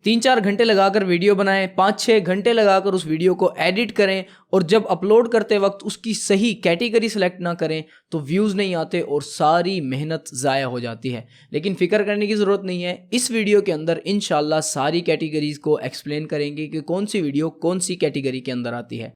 3-4 घंटे लगाकर वीडियो बनाएं, 5-6 घंटे लगाकर उस वीडियो को एडिट करें और जब अपलोड करते वक्त उसकी सही कैटेगरी सेलेक्ट ना करें तो व्यूज़ नहीं आते और सारी मेहनत ज़ाया हो जाती है। लेकिन फ़िक्र करने की ज़रूरत नहीं है, इस वीडियो के अंदर इंशाल्लाह सारी कैटेगरीज़ को एक्सप्लेन करेंगे कि कौन सी वीडियो कौन सी कैटेगरी के अंदर आती है।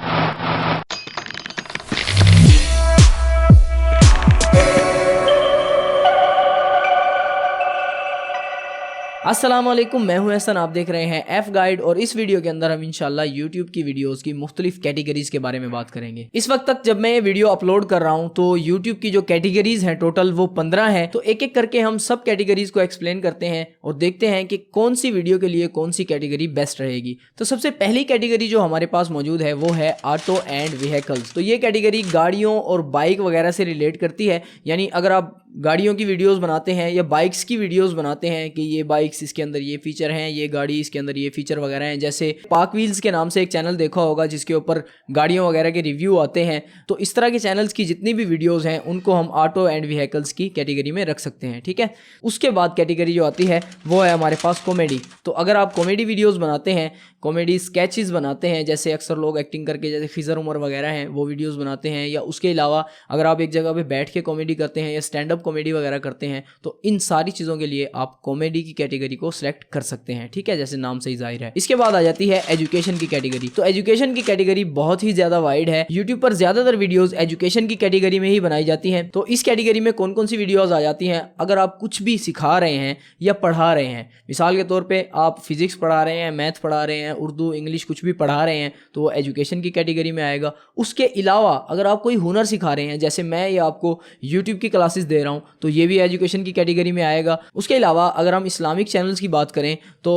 अस्सलामुअलैकुम, मैं हूं एहसन, आप देख रहे हैं एफ गाइड और इस वीडियो के अंदर हम इंशाल्लाह यूट्यूब की वीडियोस की मुख्तलिफ कैटेगरीज के बारे में बात करेंगे। इस वक्त तक जब मैं ये वीडियो अपलोड कर रहा हूं तो यूट्यूब की जो कैटेगरीज हैं टोटल वो 15 हैं। तो एक एक करके हम सब कैटेगरीज को एक्सप्लेन करते हैं और देखते हैं कि कौन सी वीडियो के लिए कौन सी कैटेगरी बेस्ट रहेगी। तो सबसे पहली कैटेगरी जो हमारे पास मौजूद है वो है ऑटो एंड व्हीकल्स। तो ये कैटेगरी गाड़ियों और बाइक वगैरह से रिलेट करती है, यानी अगर आप गाड़ियों की वीडियोस बनाते हैं या बाइक्स की वीडियोस बनाते हैं कि ये बाइक्स इसके अंदर ये फीचर हैं, ये गाड़ी इसके अंदर ये फीचर वगैरह हैं। जैसे पाक व्हील्स के नाम से एक चैनल देखा होगा जिसके ऊपर गाड़ियों वगैरह के रिव्यू आते हैं। तो इस तरह के चैनल्स की जितनी भी वीडियोस हैं उनको हम ऑटो एंड व्हीकल्स की कैटेगरी में रख सकते हैं, ठीक है। उसके बाद कैटेगरी जो आती है वो है हमारे पास कॉमेडी। तो अगर आप कॉमेडी वीडियोस बनाते हैं, कॉमेडी स्केचेस बनाते हैं, जैसे अक्सर लोग एक्टिंग करके जैसे खिजर उमर वगैरह हैं वो वीडियोस बनाते हैं, या उसके अलावा अगर आप एक जगह पे बैठ के कॉमेडी करते हैं या स्टैंड अप कॉमेडी वगैरह करते हैं, तो इन सारी चीज़ों के लिए आप कॉमेडी की कैटेगरी को सिलेक्ट कर सकते हैं, ठीक है, जैसे नाम से ही जाहिर है। इसके बाद आ जाती है एजुकेशन की कैटेगरी। तो एजुकेशन की कैटेगरी बहुत ही ज़्यादा वाइड है। यूट्यूब पर ज़्यादातर वीडियोज़ एजुकेशन की कैटेगरी में ही बनाई जाती हैं। तो इस कैटेगरी में कौन कौन सी वीडियोज़ आ जाती हैं? अगर आप कुछ भी सिखा रहे हैं या पढ़ा रहे हैं, मिसाल के तौर पर आप फिजिक्स पढ़ा रहे हैं, मैथ पढ़ा रहे हैं, उर्दू इंग्लिश कुछ भी पढ़ा रहे हैं, तो वो एजुकेशन की कैटेगरी में आएगा। उसके अलावा अगर आप कोई हुनर सिखा रहे हैं, जैसे मैं या आपको यूट्यूब की क्लासेस दे रहा हूं, तो ये भी एजुकेशन की कैटेगरी में आएगा। उसके अलावा अगर हम इस्लामिक चैनल्स की बात करें तो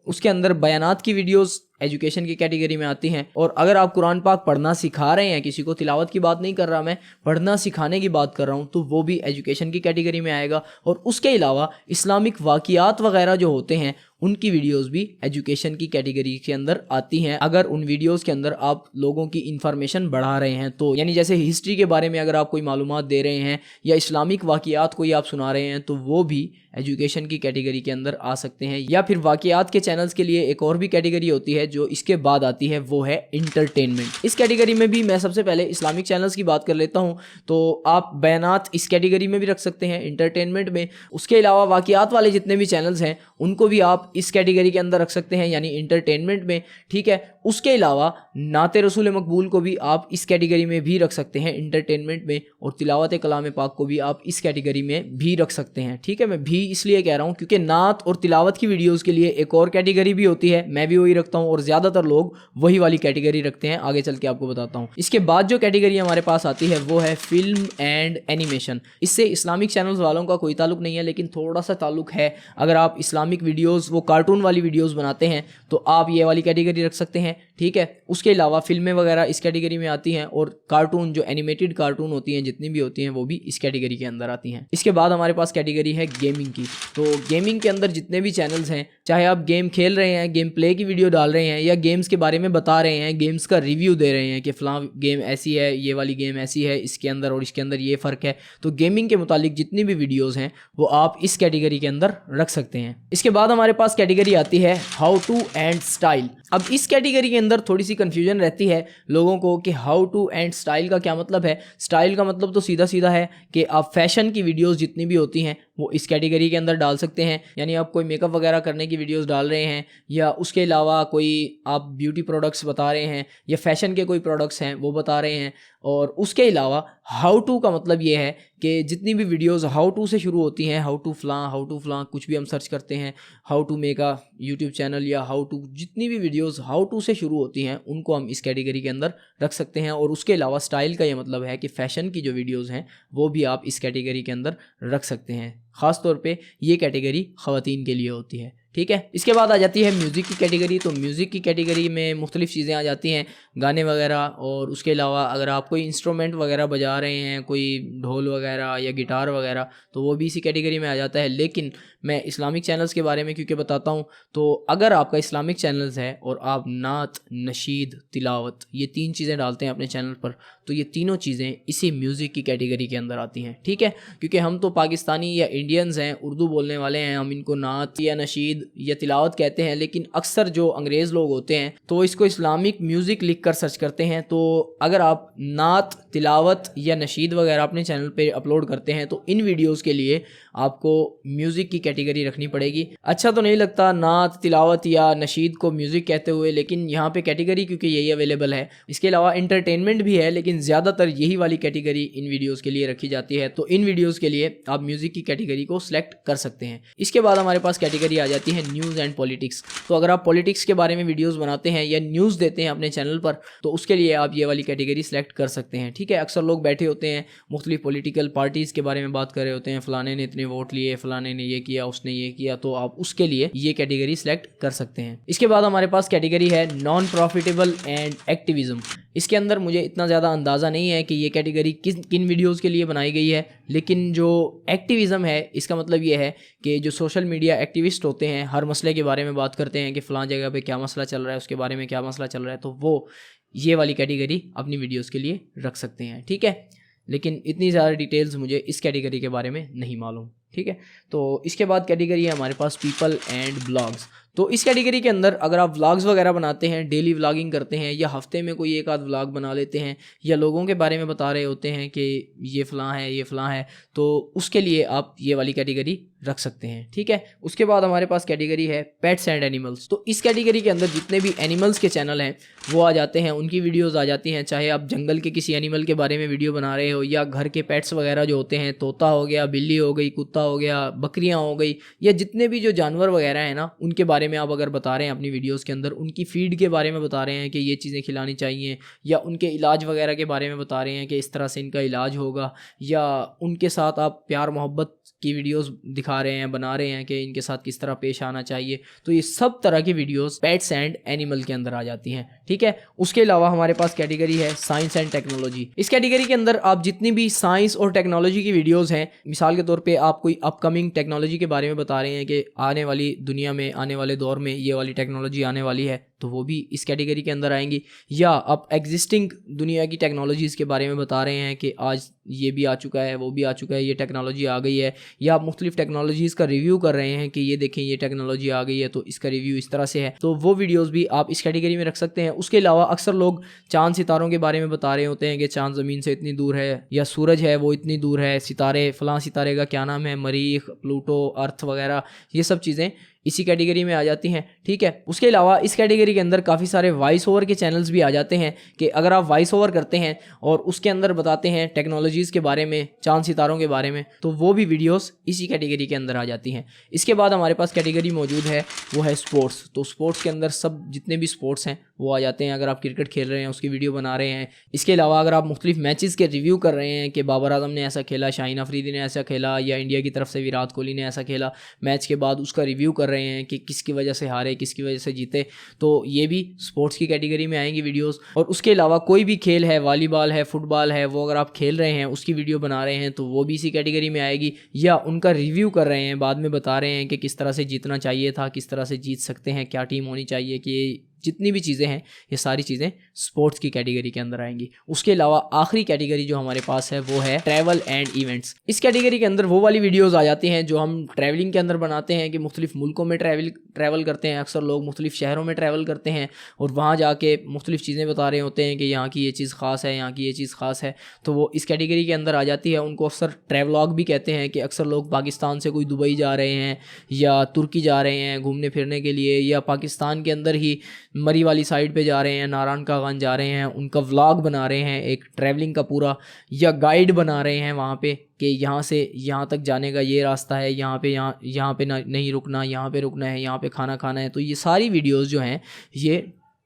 उसके अंदर बयानात की वीडियोस एजुकेशन की कैटेगरी में आती हैं। और अगर आप कुरान पाक पढ़ना सिखा रहे हैं, किसी को तिलावत की बात नहीं कर रहा मैं, पढ़ना सिखाने की बात कर रहा हूँ, तो वो भी एजुकेशन की कैटेगरी में आएगा। और उसके अलावा इस्लामिक वाक़ियात वगैरह जो होते हैं उनकी वीडियोस भी एजुकेशन की कैटेगरी के अंदर आती हैं, अगर उन वीडियोस के अंदर आप लोगों की इन्फॉर्मेशन बढ़ा रहे हैं तो। यानी जैसे हिस्ट्री के बारे में अगर आप कोई मालूमात दे रहे हैं या इस्लामिक वाक़ियात कोई आप सुना रहे हैं, तो वो भी एजुकेशन की कैटेगरी के अंदर आ सकते हैं। या फिर वाक़ियात के चैनल्स के लिए एक और भी कैटेगरी होती है जो इसके बाद आती है, वो है इंटरटेनमेंट। इस कैटेगरी में भी मैं सबसे पहले इस्लामिक चैनल्स की बात कर लेता हूँ। तो आप बयानात इस कैटेगरी में भी रख सकते हैं, इंटरटेनमेंट में। उसके अलावा वाक़ियात वाले जितने भी चैनल्स हैं उनको भी आप इस कैटेगरी के अंदर रख सकते हैं, यानी इंटरटेनमेंट में, ठीक है। उसके अलावा नाते रसूल मकबूल को भी आप इस कैटेगरी में भी रख सकते हैं, इंटरटेनमेंट में। और तिलावत कलाम पाक को भी आप इस कैटेगरी में भी रख सकते हैं, ठीक है। मैं भी इसलिए कह रहा हूँ क्योंकि नात और तिलावत की वीडियोज़ के लिए एक और कैटेगरी भी होती है, मैं भी वही रखता हूँ और ज़्यादातर लोग वही वाली कैटेगरी रखते हैं। आगे चल के आपको बताता हूँ। इसके बाद जो कैटेगरी हमारे पास आती है वो है फिल्म एंड एनिमेशन। इससे इस्लामिक चैनल्स वालों का कोई ताल्लुक नहीं है, लेकिन थोड़ा सा ताल्लुक है। अगर आप इस्लामिक वीडियोज़, वो कार्टून वाली वीडियोज़ बनाते हैं, तो आप ये वाली कैटेगरी रख सकते हैं, ठीक है। उसके अलावा फिल्में वगैरह इस कैटेगरी में आती हैं, और कार्टून जो एनिमेटेड कार्टून होती हैं जितनी भी होती हैं वो भी इस कैटेगरी के अंदर आती हैं। इसके बाद हमारे पास कैटेगरी है गेमिंग की। तो गेमिंग के अंदर जितने भी चैनल्स हैं, चाहे आप गेम खेल रहे हैं, गेम प्ले की वीडियो डाल रहे हैं, या गेम्स के बारे में बता रहे हैं, गेम्स का रिव्यू दे रहे हैं कि फ़लाँ गेम ऐसी है, ये वाली गेम ऐसी है, इसके अंदर और इसके अंदर ये फ़र्क है, तो गेमिंग के मुतालिक जितनी भी वीडियोज़ हैं वो आप इस कैटेगरी के अंदर रख सकते हैं। इसके बाद हमारे पास कैटेगरी आती है हाउ टू एंड स्टाइल। अब इस कैटेगरी के अंदर थोड़ी सी कन्फ्यूजन रहती है लोगों को कि हाउ टू एंड स्टाइल का क्या मतलब है। स्टाइल का मतलब तो सीधा सीधा है कि आप फैशन की वीडियोस जितनी भी होती हैं वो इस कैटेगरी के अंदर डाल सकते हैं, यानी आप कोई मेकअप वगैरह करने की वीडियोस डाल रहे हैं, या उसके अलावा कोई आप ब्यूटी प्रोडक्ट्स बता रहे हैं, या फैशन के कोई प्रोडक्ट्स हैं वो बता रहे हैं। और उसके अलावा हाउ टू का मतलब ये है कि जितनी भी वीडियोस हाउ टू से शुरू होती हैं, हाउ टू फ़लाँ कुछ भी हम सर्च करते हैं, how to make a YouTube channel या हाउ टू, जितनी भी वीडियोस हाउ टू से शुरू होती हैं उनको हम इस कैटेगरी के अंदर रख सकते हैं। और उसके अलावा स्टाइल का ये मतलब है कि फ़ैशन की जो वीडियोस हैं वो भी आप इस कैटेगरी के अंदर रख सकते हैं। ख़ास तौर पे ये कैटेगरी ख़वातीन के लिए होती है, ठीक है। इसके बाद आ जाती है म्यूज़िक की कैटेगरी। तो म्यूज़िक की कैटेगरी में मुख्तलिफ़ चीज़ें आ जाती हैं, गाने वगैरह, और उसके अलावा अगर आप कोई इंस्ट्रूमेंट वगैरह बजा रहे हैं, कोई ढोल वगैरह या गिटार वगैरह, तो वो भी इसी कैटेगरी में आ जाता है। लेकिन मैं इस्लामिक चैनल्स के बारे में क्योंकि बताता हूँ, तो अगर आपका इस्लामिक चैनल्स है और आप नात, नशीद, तिलावत ये 3 चीज़ें डालते हैं अपने चैनल पर, तो ये तीनों चीज़ें इसी म्यूज़िक की कैटेगरी के अंदर आती हैं, ठीक है। क्योंकि हम तो पाकिस्तानी या इंडियंस हैं, उर्दू बोलने वाले हैं, हम इनको नात या नशीद या तिलावत कहते हैं, लेकिन अक्सर जो अंग्रेज़ लोग होते हैं तो इसको इस्लामिक म्यूज़िक लिख कर सर्च करते हैं। तो अगर आप नात, तिलावत या नशीद वगैरह अपने चैनल पे अपलोड करते हैं तो इन वीडियोस के लिए आपको म्यूज़िक की कैटेगरी रखनी पड़ेगी। अच्छा तो नहीं लगता नात, तिलावत या नशीद को म्यूज़िक कहते हुए, लेकिन यहाँ पे कैटेगरी क्योंकि यही अवेलेबल है। इसके अलावा एंटरटेनमेंट भी है, लेकिन ज़्यादातर यही वाली कैटेगरी इन वीडियोज़ के लिए रखी जाती है। तो इन वीडियोज़ के लिए आप म्यूज़िक की कैटेगरी को सिलेक्ट कर सकते हैं। इसके बाद हमारे पास कैटेगरी आ जाती है न्यूज़ एंड पॉलिटिक्स। तो अगर आप पॉलिटिक्स के बारे में वीडियोज़ बनाते हैं या न्यूज़ देते हैं अपने चैनल पर तो उसके लिए आप ये वाली कैटेगरी सेलेक्ट कर सकते हैं। ठीक है, अक्सर लोग बैठे होते हैं मुख्तलिफ पॉलिटिकल पार्टीज़ के बारे में बात कर रहे होते हैं, फ़लाने ने इतने वोट लिए, फ़लाने ने ये किया, उसने ये किया, तो आप उसके लिए ये कैटेगरी सेलेक्ट कर सकते हैं। इसके बाद हमारे पास कैटेगरी है नॉन प्रॉफिटेबल एंड एक्टिविज़म। इसके अंदर मुझे इतना ज़्यादा अंदाज़ा नहीं है कि ये कैटेगरी किन वीडियोज़ के लिए बनाई गई है, लेकिन जो एक्टिविज़म है इसका मतलब ये है कि जो सोशल मीडिया एक्टिविस्ट होते हैं हर मसले के बारे में बात करते हैं कि फ़लाँ जगह पे क्या मसला चल रहा है, उसके बारे में क्या मसला चल रहा है, तो वो ये वाली कैटेगरी अपनी वीडियोज़ के लिए रख सकते हैं। ठीक है, लेकिन इतनी ज़्यादा डिटेल्स मुझे इस कैटेगरी के बारे में नहीं मालूम। ठीक है, तो इसके बाद कैटेगरी है हमारे पास पीपल एंड ब्लॉग्स। तो इस कैटेगरी के अंदर अगर आप व्लॉग्स वगैरह बनाते हैं, डेली व्लॉगिंग करते हैं या हफ्ते में कोई एक आध व्लॉग बना लेते हैं या लोगों के बारे में बता रहे होते हैं कि ये फ़लाँ है, ये फ़लाँ है, तो उसके लिए आप ये वाली कैटेगरी रख सकते हैं। ठीक है, उसके बाद हमारे पास कैटेगरी है पेट्स एंड एनिमल्स। तो इस कैटेगरी के अंदर जितने भी एनिमल्स के चैनल हैं वो आ जाते हैं, उनकी वीडियोस आ जाती हैं। चाहे आप जंगल के किसी एनिमल के बारे में वीडियो बना रहे हो या घर के पेट्स वगैरह जो होते हैं, तोता हो गया, बिल्ली हो गई, कुत्ता हो गया, बकरियां हो गई, या जितने भी जो जानवर वगैरह हैं ना, उनके बारे में आप अगर बता रहे हैं अपनी वीडियोज़ के अंदर, उनकी फीड के बारे में बता रहे हैं कि ये चीज़ें खिलानी चाहिए, या उनके इलाज वगैरह के बारे में बता रहे हैं कि इस तरह से इनका इलाज होगा, या उनके साथ आप प्यार मोहब्बत की वीडियोस दिखा रहे हैं, बना रहे हैं कि इनके साथ किस तरह पेश आना चाहिए, तो ये सब तरह की वीडियोस पेट्स एंड एनिमल के अंदर आ जाती हैं। ठीक है, उसके अलावा हमारे पास कैटेगरी है साइंस एंड टेक्नोलॉजी। इस कैटेगरी के अंदर आप जितनी भी साइंस और टेक्नोलॉजी की वीडियोस हैं, मिसाल के तौर पे आप कोई अपकमिंग टेक्नोलॉजी के बारे में बता रहे हैं कि आने वाली दुनिया में, आने वाले दौर में ये वाली टेक्नोलॉजी आने वाली है, तो वो भी इस कैटेगरी के अंदर आएंगी। या आप एग्जिस्टिंग दुनिया की टेक्नोलॉजीज़ के बारे में बता रहे हैं कि आज ये भी आ चुका है, वो भी आ चुका है, ये टेक्नोलॉजी आ गई है, या आप मुख्तलिफ टेक्नोलॉजीज़ का रिव्यू कर रहे हैं कि ये देखें ये टेक्नोलॉजी आ गई है तो इसका रिव्यू इस तरह से है, तो वो वीडियोस भी आप इस कैटेगरी में रख सकते हैं। उसके अलावा अक्सर लोग चांद सितारों के बारे में बता रहे होते हैं कि चांद ज़मीन से इतनी दूर है, या सूरज है वो इतनी दूर है, सितारे फ़लाँ सितारे का क्या नाम है, मरीख, प्लूटो, अर्थ वगैरह, ये सब चीज़ें इसी कैटेगरी में आ जाती हैं। ठीक है, उसके अलावा इस कैटेगरी के अंदर काफ़ी सारे वॉइस ओवर के चैनल्स भी आ जाते हैं कि अगर आप वॉइस ओवर करते हैं और उसके अंदर बताते हैं टेक्नोलॉजीज़ के बारे में, चांद सितारों के बारे में, तो वो भी वीडियोस इसी कैटेगरी के अंदर आ जाती हैं। इसके बाद हमारे पास कैटेगरी मौजूद है, वो है स्पोर्ट्स। तो स्पोर्ट्स के अंदर सब जितने भी स्पोर्ट्स हैं वो आ जाते हैं। अगर आप क्रिकेट खेल रहे हैं उसकी वीडियो बना रहे हैं, इसके अलावा अगर आप मुख्तलिफ मैचेस के रिव्यू कर रहे हैं कि बाबर आजम ने ऐसा खेला, शाहीन अफरीदी ने ऐसा खेला, या इंडिया की तरफ से विराट कोहली ने ऐसा खेला, मैच के बाद उसका रिव्यू कर रहे हैं कि किसकी वजह से हारे, किसकी वजह से जीते, तो ये भी स्पोर्ट्स की कैटेगरी में आएंगी वीडियोस। और उसके अलावा कोई भी खेल है, वॉलीबॉल है, फुटबॉल है, वो अगर आप खेल रहे हैं उसकी वीडियो बना रहे हैं तो वो भी इसी कैटेगरी में आएगी। या उनका रिव्यू कर रहे हैं, बाद में बता रहे हैं कि किस तरह से जीतना चाहिए था, किस तरह से जीत सकते हैं, क्या टीम होनी चाहिए, कि जितनी भी चीज़ें हैं ये सारी चीज़ें स्पोर्ट्स की कैटेगरी के अंदर आएंगी। उसके अलावा आखिरी कैटेगरी जो हमारे पास है वो है ट्रैवल एंड इवेंट्स। इस कैटेगरी के अंदर वो वाली वीडियोस आ जाती हैं जो हम ट्रैवलिंग के अंदर बनाते हैं कि मुख्तलिफ मुल्कों में ट्रैवल करते हैं। अक्सर लोग मुख्तलिफ शहरों में ट्रैवल करते हैं और वहाँ जाके मुख्तलिफ चीज़ें बता रहे होते हैं कि यहाँ की ये चीज़ ख़ास है, यहाँ की ये चीज़ ख़ास है, तो वो इस कैटेगरी के अंदर आ जाती है। उनको अक्सर ट्रैवलॉग भी कहते हैं कि अक्सर लोग पाकिस्तान से कोई दुबई जा रहे हैं या तुर्की जा रहे हैं घूमने फिरने के लिए, या पाकिस्तान के अंदर ही मरी वाली साइड पे जा रहे हैं, नारायण का गंज जा रहे हैं, उनका व्लॉग बना रहे हैं एक ट्रैवलिंग का पूरा, या गाइड बना रहे हैं वहाँ पे कि यहाँ से यहाँ तक जाने का ये रास्ता है, यहाँ पे नहीं रुकना, यहाँ पे रुकना है, यहाँ पे खाना खाना है। तो ये सारी वीडियोस जो हैं ये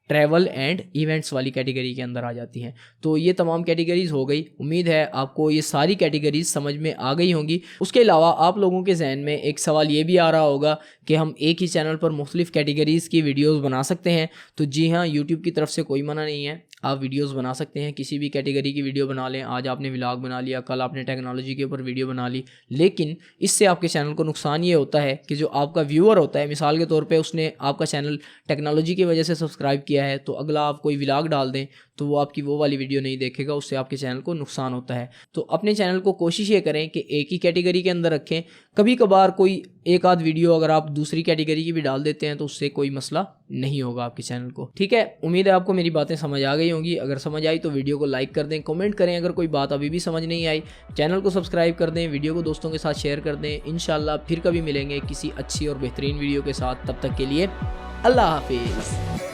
ट्रैवल एंड इवेंट्स वाली कैटेगरी के अंदर आ जाती हैं। तो ये तमाम कैटेगरीज़ हो गई। उम्मीद है आपको ये सारी कैटेगरीज समझ में आ गई होंगी। उसके अलावा आप लोगों के जहन में एक सवाल ये भी आ रहा होगा कि हम एक ही चैनल पर मुख्तलिफ कैटेगरीज़ की वीडियोस बना सकते हैं। तो जी हाँ, यूट्यूब की तरफ से कोई मना नहीं है, आप वीडियोस बना सकते हैं, किसी भी कैटेगरी की वीडियो बना लें। आज आपने व्लॉग बना लिया, कल आपने टेक्नोलॉजी के ऊपर वीडियो बना ली, लेकिन इससे आपके चैनल को नुकसान ये होता है कि जो आपका व्यूअर होता है, मिसाल के तौर पे उसने आपका चैनल टेक्नोलॉजी की वजह से सब्सक्राइब किया है, तो अगला आप कोई व्लॉग डाल दें तो वो आपकी वो वाली वीडियो नहीं देखेगा, उससे आपके चैनल को नुकसान होता है। तो अपने चैनल को कोशिश ये करें कि एक ही कैटेगरी के अंदर रखें। कभी कभार कोई एक आध वीडियो अगर आप दूसरी कैटेगरी की भी डाल देते हैं तो उससे कोई मसला नहीं होगा आपके चैनल को। ठीक है, उम्मीद है आपको मेरी बातें समझ आ गई होंगी। अगर समझ आई तो वीडियो को लाइक कर दें, कमेंट करें अगर कोई बात अभी भी समझ नहीं आई, चैनल को सब्सक्राइब कर दें, वीडियो को दोस्तों के साथ शेयर कर दें। इंशाल्लाह फिर कभी मिलेंगे किसी अच्छी और बेहतरीन वीडियो के साथ। तब तक के लिए अल्लाह हाफिज़।